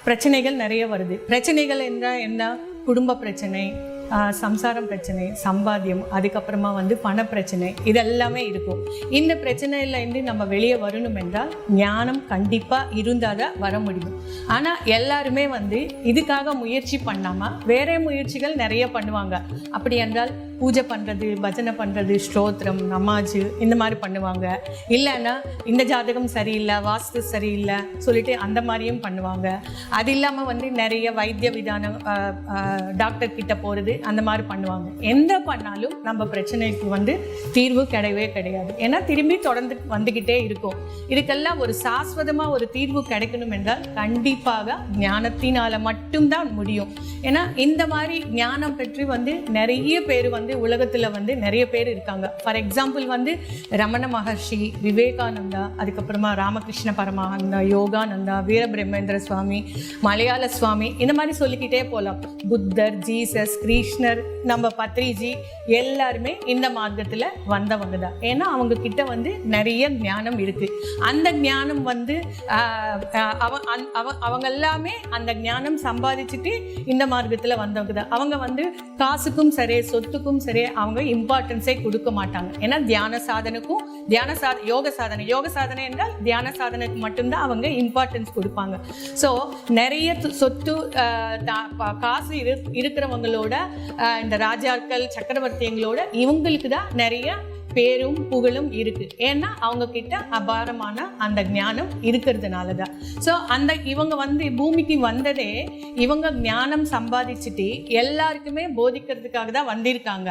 பிரச்சனைகள் நிறைய வருது. பிரச்சனைகள் என்றால் என்ன? குடும்ப பிரச்சனை, சம்சாரம் பிரச்சனை, சம்பாத்தியம், அதுக்கப்புறமா பண பிரச்சனை, இதெல்லாமே இருக்கும். இந்த பிரச்சனையிலேருந்து நம்ம வெளியே வரணும் என்றால் ஞானம் கண்டிப்பாக இருந்தால் தான் வர முடியும். ஆனால் எல்லாருமே இதுக்காக முயற்சி பண்ணாமல் வேற முயற்சிகள் நிறைய பண்ணுவாங்க. அப்படி என்றால் பூஜை பண்ணுறது, பஜனை பண்ணுறது, ஸ்தோத்திரம், நமாஜு இந்த மாதிரி பண்ணுவாங்க. இல்லைன்னா இந்த ஜாதகம் சரியில்லை, வாஸ்து சரியில்லை சொல்லிட்டு அந்த மாதிரியும் பண்ணுவாங்க. அது இல்லாமல் நிறைய வைத்திய விதானம், டாக்டர் கிட்ட போகிறது, அந்த மாதிரி பண்ணுவாங்க. எந்த பண்ணாலும் நம்ம பிரச்சனைக்கு தீர்வு கிடையவே கிடையாது. ஏன்னா திரும்பி தொடர்ந்து வந்துக்கிட்டே இருக்கும். இதுக்கெல்லாம் ஒரு சாஸ்வதமாக ஒரு தீர்வு கிடைக்கணும் என்றால் கண்டிப்பாக ஞானத்தினால மட்டும்தான் முடியும். ஏன்னா இந்த மாதிரி ஞானம் பற்றி நிறைய பேர் உலகத்தில் நிறைய பேர் இருக்காங்க. ஃபார் எக்ஸாம்பிள் ரமண மகர்ஷி, விவேகானந்தா, அதுக்கப்புறமா ராமகிருஷ்ண பரமஹம்சா, யோகானந்தா, வீரபிரம்மேந்திர சுவாமி, மலையாள சுவாமி, இந்த மாதிரி சொல்லிக்கிட்டே போகலாம். புத்தர், ஜீசஸ், கிருஷ்ணர், நம்ம பத்ரிஜி எல்லாருமே இந்த மார்க்கத்தில் வந்தவங்க தான். ஏன்னா அவங்க கிட்ட நிறைய ஞானம் இருக்கு. அந்த ஞானம் அவங்க எல்லாமே அந்த ஞானம் சம்பாதிச்சுட்டு இந்த மார்க்கத்தில் வந்தவங்க தான். அவங்க காசுக்கும் சரி, சொத்துக்கும் சரி அவங்க இம்பார்ட்டன்ஸே கொடுக்க மாட்டாங்க. ஏன்னா தியான சாதனைக்கும் யோக சாதனை என்றால் தியான சாதனைக்கு மட்டும்தான் அவங்க இம்பார்ட்டன்ஸ் கொடுப்பாங்க. ஸோ நிறைய சொத்து, காசு இருக்கிறவங்களோட, இந்த ராஜாக்கள், சக்கரவர்த்திங்களோட இவங்களுக்கு தான் நிறைய பேரும் புகழும் இருக்கு. ஏன்னா அவங்க கிட்ட அபாரமான அந்த ஞானம் இருக்கிறதுனால தான். ஸோ இவங்க பூமிக்கு வந்ததே இவங்க ஞானம் சம்பாதிச்சுட்டு எல்லாருக்குமே போதிக்கிறதுக்காக தான் வந்திருக்காங்க.